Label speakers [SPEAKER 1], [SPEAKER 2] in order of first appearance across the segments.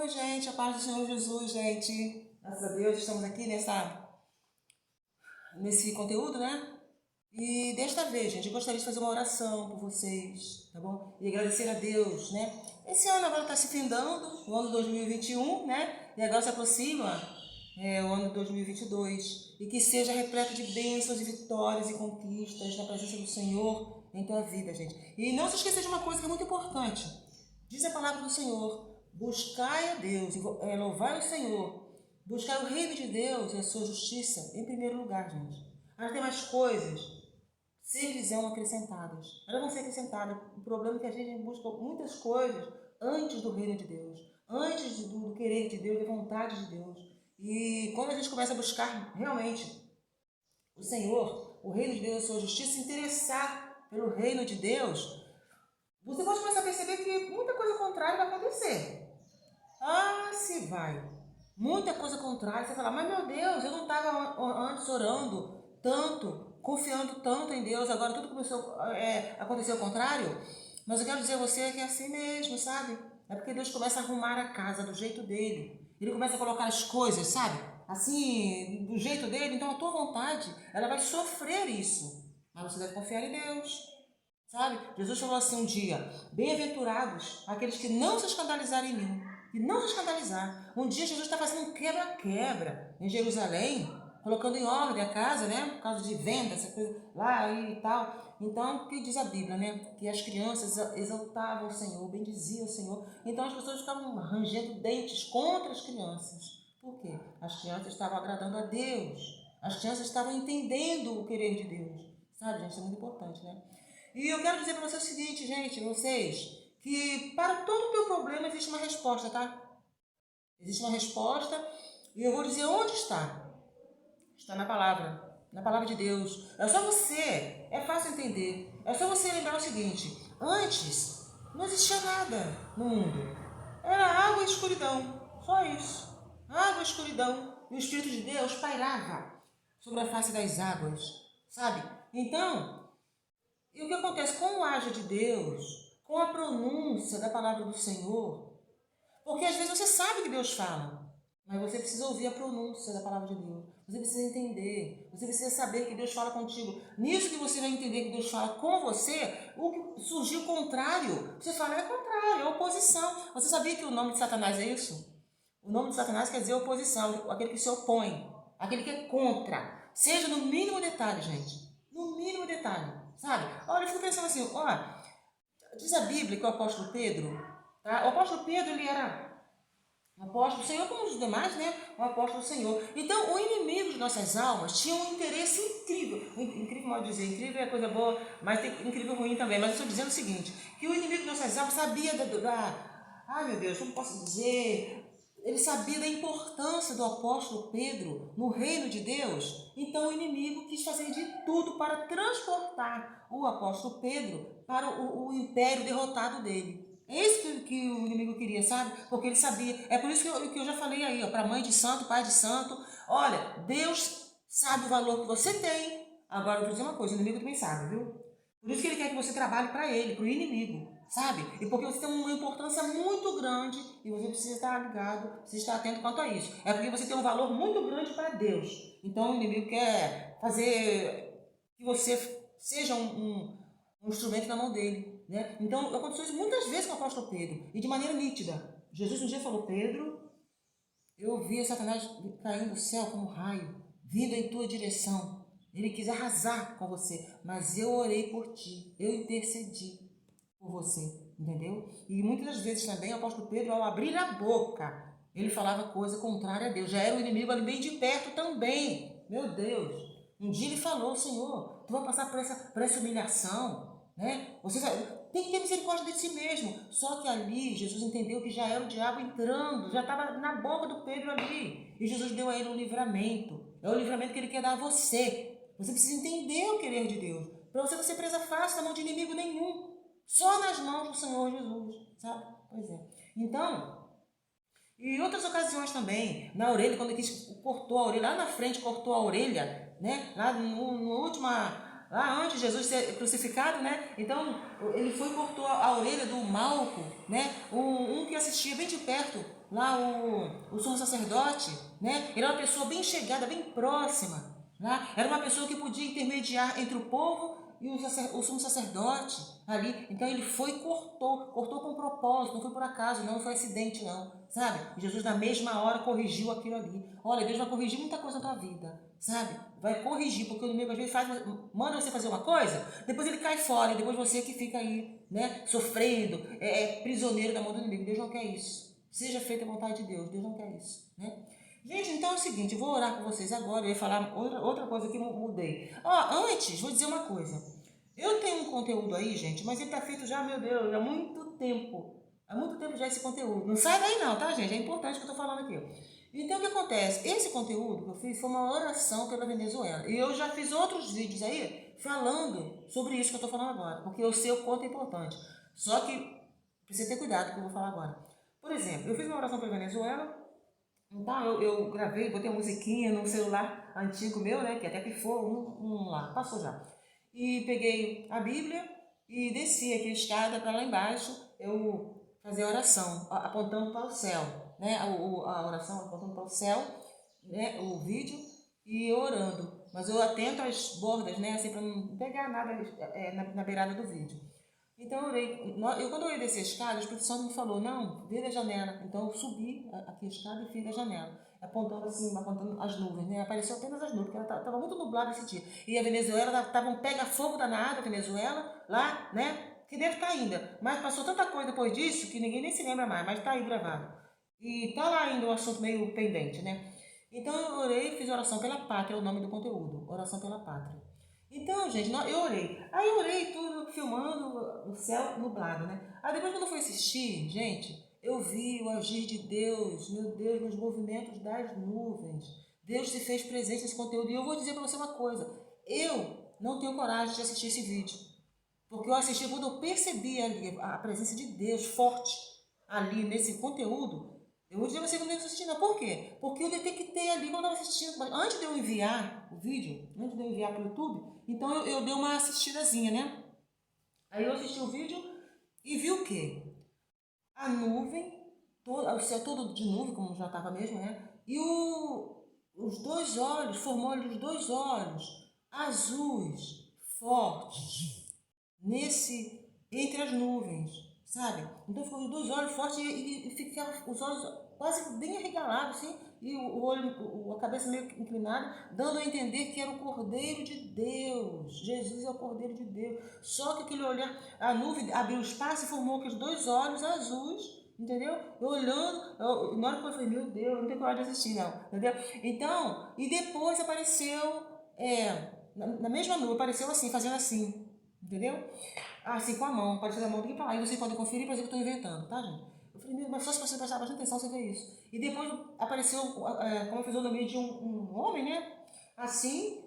[SPEAKER 1] Oi, gente, a paz do Senhor Jesus, gente. Graças a Deus, estamos aqui nesse conteúdo, né? E desta vez, gente, eu gostaria de fazer uma oração por vocês, tá bom? E agradecer a Deus, né? Esse ano agora está se findando, o ano 2021, né? E agora se aproxima o ano 2022. E que seja repleto de bênçãos e vitórias e conquistas na presença do Senhor em tua vida, gente. E não se esqueça de uma coisa que é muito importante. Diz a palavra do Senhor: buscai a Deus, louvai o Senhor, buscai o reino de Deus e a sua justiça em primeiro lugar, gente. As demais coisas se serão acrescentadas. Elas vão ser acrescentadas. O problema é que a gente busca muitas coisas antes do reino de Deus, antes do querer de Deus, da vontade de Deus. E quando a gente começa a buscar realmente o Senhor, o reino de Deus, a sua justiça, se interessar pelo reino de Deus, você pode começar a perceber que muita coisa contrária vai acontecer. Se vai. Muita coisa contrária. Você fala, mas meu Deus, eu não estava antes orando tanto, confiando tanto em Deus, agora tudo começou a acontecer ao contrário. Mas eu quero dizer a você que é assim mesmo, sabe? É porque Deus começa a arrumar a casa do jeito dele. Ele começa a colocar as coisas, sabe? Assim, do jeito dele. Então a tua vontade, ela vai sofrer isso. Mas você deve confiar em Deus. Sabe? Jesus falou assim um dia: bem-aventurados aqueles que não se escandalizarem em mim. E não se escandalizar. Um dia Jesus está fazendo um quebra-quebra em Jerusalém, colocando em ordem a casa, né? Por causa de venda, essa coisa lá e tal. Então, o que diz a Bíblia, né? Que as crianças exaltavam o Senhor, bendiziam o Senhor. Então as pessoas ficavam rangendo dentes contra as crianças. Por quê? As crianças estavam agradando a Deus. As crianças estavam entendendo o querer de Deus. Sabe, gente? Isso é muito importante, né? E eu quero dizer para vocês o seguinte, gente, vocês, que para todo o teu problema existe uma resposta, tá? Existe uma resposta e eu vou dizer onde está. Está na palavra de Deus. É só você, é fácil entender. É só você lembrar o seguinte: antes não existia nada no mundo. Era água e escuridão, só isso. Água e escuridão. E o Espírito de Deus pairava sobre a face das águas, sabe? Então, e o que acontece com o haja de Deus, com a pronúncia da palavra do Senhor? Porque às vezes você sabe que Deus fala, mas você precisa ouvir a pronúncia da palavra de Deus. Você precisa entender, você precisa saber que Deus fala contigo. Nisso que você vai entender que Deus fala com você, o que surgiu contrário, você fala, é contrário, é oposição. Você sabia que o nome de Satanás é isso? O nome de Satanás quer dizer oposição, aquele que se opõe, aquele que é contra. Seja no mínimo detalhe, gente. No mínimo detalhe. Sabe? Olha, eu fico pensando assim, diz a Bíblia que o apóstolo Pedro, tá? O apóstolo Pedro, ele era um apóstolo do Senhor, como os demais, né? Um apóstolo do Senhor. Então, o inimigo de nossas almas tinha um interesse incrível. Incrível, mal dizer, incrível é coisa boa, mas tem incrível ruim também. Mas eu estou dizendo o seguinte, que o inimigo de nossas almas sabia ai meu Deus, como posso dizer? Ele sabia da importância do apóstolo Pedro no reino de Deus. Então o inimigo quis fazer de tudo para transportar o apóstolo Pedro para o império derrotado dele. É isso que o inimigo queria, sabe? Porque ele sabia. É por isso que eu já falei aí, para mãe de santo, pai de santo. Olha, Deus sabe o valor que você tem. Agora eu vou dizer uma coisa, o inimigo também sabe, viu? Por isso que ele quer que você trabalhe para ele, para o inimigo, sabe? E porque você tem uma importância muito grande e você precisa estar ligado, precisa estar atento quanto a isso. É porque você tem um valor muito grande para Deus. Então o inimigo quer fazer que você seja um instrumento na mão dele, né? Então aconteceu isso muitas vezes com o apóstolo Pedro e de maneira nítida. Jesus um dia falou: Pedro, eu vi Satanás caindo do céu como um raio, vindo em tua direção. Ele quis arrasar com você, mas eu orei por ti, eu intercedi por você, entendeu? E muitas das vezes também o apóstolo Pedro, ao abrir a boca, ele falava coisa contrária a Deus. Já era o inimigo ali bem de perto também. Meu Deus! Um dia ele falou: Senhor, tu vai passar por essa humilhação, né? Você tem que ter misericórdia de si mesmo. Só que ali Jesus entendeu que já era o diabo entrando, já estava na boca do Pedro ali. E Jesus deu a ele um livramento. É o livramento que ele quer dar a você. Você precisa entender o querer de Deus, para você não ser presa fácil na mão de inimigo nenhum. Só nas mãos do Senhor Jesus, sabe? Pois é. Então, e em outras ocasiões também, na orelha, quando ele cortou a orelha, lá na frente cortou a orelha, né? Lá no última lá antes de Jesus ser crucificado, né? Então, ele foi e cortou a orelha do Malco, né? Um que assistia bem de perto, lá o sumo sacerdote, né? Ele era uma pessoa bem chegada, bem próxima, né? Era uma pessoa que podia intermediar entre o povo e o sumo sacerdote ali. Então ele foi e cortou com propósito, não foi por acaso, não foi acidente, não, sabe? Jesus na mesma hora corrigiu aquilo ali. Olha, Deus vai corrigir muita coisa na tua vida, sabe? Vai corrigir, porque o inimigo às vezes manda você fazer uma coisa, depois ele cai fora, e depois você que fica aí, né, sofrendo, prisioneiro da mão do inimigo. Deus não quer isso. Seja feita a vontade de Deus, Deus não quer isso, né? Gente, então é o seguinte, eu vou orar com vocês agora, eu ia falar outra coisa que eu mudei. Antes, vou dizer uma coisa. Eu tenho um conteúdo aí, gente, mas ele está feito já, meu Deus, há muito tempo. Há muito tempo já esse conteúdo. Não sai daí não, tá, gente? É importante o que eu estou falando aqui. Então, o que acontece? Esse conteúdo que eu fiz foi uma oração pela Venezuela. E eu já fiz outros vídeos aí falando sobre isso que eu estou falando agora, porque eu sei o quanto é importante. Só que precisa ter cuidado com o que eu vou falar agora. Por exemplo, eu fiz uma oração pela Venezuela. Então, eu gravei, botei uma musiquinha no celular antigo meu, né? Que até pifou um lá, passou já. E peguei a Bíblia e desci aqui a escada para lá embaixo, eu fazia a oração, apontando para o céu, né? A oração apontando para o céu, né? O vídeo e orando. Mas eu atento às bordas, né? Assim, para não pegar nada na beirada do vídeo. Então eu orei. Quando eu ia descer a escada, o Espírito Santo me falou, não, vira a janela. Então eu subi aqui a escada e fiz a janela, apontando assim, apontando as nuvens, né? Apareceu apenas as nuvens, porque estava muito nublado esse dia. E a Venezuela estava um pega-fogo danado, a Venezuela, lá, né? Que deve estar ainda. Mas passou tanta coisa depois disso que ninguém nem se lembra mais, mas está aí gravado. E está lá ainda o assunto meio pendente, né? Então eu orei e fiz oração pela pátria, é o nome do conteúdo, oração pela pátria. Então, gente, eu orei. Aí eu orei tudo, filmando o céu nublado, né? Aí depois quando eu fui assistir, gente, eu vi o agir de Deus, meu Deus, nos movimentos das nuvens. Deus se fez presente nesse conteúdo. E eu vou dizer para você uma coisa, eu não tenho coragem de assistir esse vídeo. Porque eu assisti quando eu percebi ali a presença de Deus forte ali nesse conteúdo. Eu vou dizer a você que eu não assisti, não. Por quê? Porque eu detectei ali quando eu estava assistindo. Antes de eu enviar o vídeo, antes de eu enviar para o YouTube, então eu dei uma assistidazinha, né? Aí eu assisti o vídeo e vi o quê? A nuvem, o céu todo de nuvem, como já estava mesmo, né? E os dois olhos, formou ali os dois olhos azuis, fortes, entre as nuvens, sabe? Então ficou os dois olhos fortes e ficavam os olhos quase bem arregalados, assim, e o olho, a cabeça meio inclinada, dando a entender que era o Cordeiro de Deus. Jesus é o Cordeiro de Deus. Só que aquele olhar, a nuvem abriu espaço e formou aqueles dois olhos azuis, entendeu? Eu olhando, na hora que eu falei, meu Deus, eu não tenho coragem de assistir, não, entendeu? Então, e depois apareceu, na mesma nuvem, apareceu assim, fazendo assim, entendeu? Assim, com a mão, pode fazer a mão, aí vocês podem conferir, por exemplo, que eu estou inventando, tá, gente? Eu falei, mas só se você prestar bastante atenção, você vê isso. E depois apareceu como a fisionomia de um homem, né? Assim,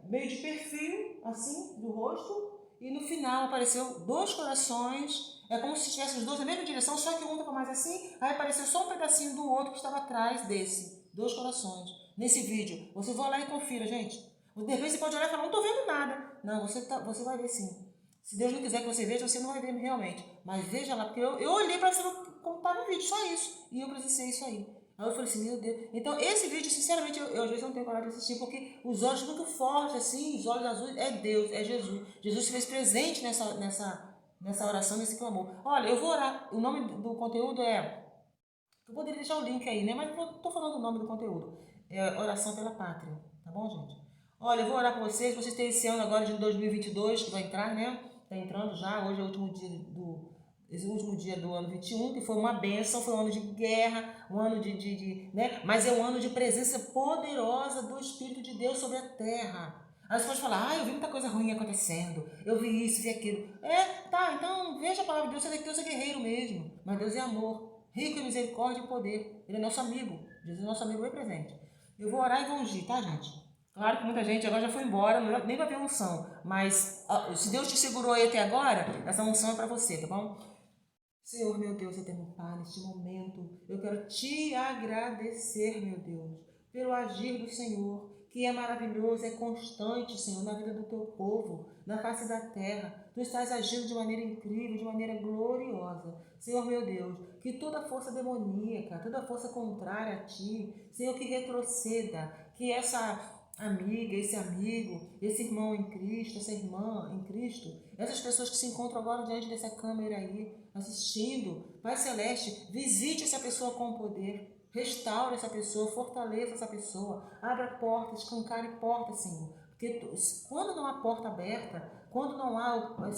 [SPEAKER 1] meio de perfil, assim, do rosto. E no final apareceu dois corações, como se tivessem os dois na mesma direção, só que um estava mais assim, aí apareceu só um pedacinho do outro que estava atrás desse. Dois corações. Nesse vídeo. Você vai lá e confira, gente. De repente você pode olhar e falar, não estou vendo nada. Não, você vai ver sim. Se Deus não quiser que você veja, você não vai ver realmente. Mas veja lá, porque eu olhei para saber como estava o vídeo, só isso. E eu precisei isso aí. Aí eu falei assim, meu Deus. Então, esse vídeo, sinceramente, eu às vezes não tenho coragem de assistir, porque os olhos muito fortes, assim, os olhos azuis, é Deus, é Jesus. Jesus se fez presente nessa oração, nesse clamor. Olha, eu vou orar. O nome do conteúdo eu poderia deixar o link aí, né? Mas eu estou falando o nome do conteúdo. É Oração pela Pátria. Tá bom, gente? Olha, eu vou orar com vocês têm esse ano agora de 2022, que vai entrar, né? Está entrando já, hoje é o último dia do ano 21, que foi uma bênção, foi um ano de guerra, um ano né? Mas é um ano de presença poderosa do Espírito de Deus sobre a terra. Aí você pode falar, eu vi muita coisa ruim acontecendo, eu vi isso, vi aquilo. Tá, então veja a palavra de Deus, você vê que Deus é guerreiro mesmo, mas Deus é amor, rico em misericórdia e poder. Ele é nosso amigo, Jesus é nosso amigo bem presente. Eu vou orar e vou ungir, tá, gente? Claro que muita gente agora já foi embora, nem vai ter unção, mas se Deus te segurou aí até agora, essa unção é para você, tá bom? Senhor, meu Deus, eterno Pai, neste momento, eu quero te agradecer, meu Deus, pelo agir do Senhor, que é maravilhoso, é constante, Senhor, na vida do teu povo, na face da terra. Tu estás agindo de maneira incrível, de maneira gloriosa. Senhor meu Deus, que toda força demoníaca, toda força contrária a ti, Senhor, que retroceda, que essa amiga, esse amigo, esse irmão em Cristo, essa irmã em Cristo, essas pessoas que se encontram agora diante dessa câmera aí, assistindo, Pai Celeste, visite essa pessoa com poder. Restaure essa pessoa, fortaleça essa pessoa, abra portas, escancare portas, Senhor. Porque quando não há porta aberta, quando não há certo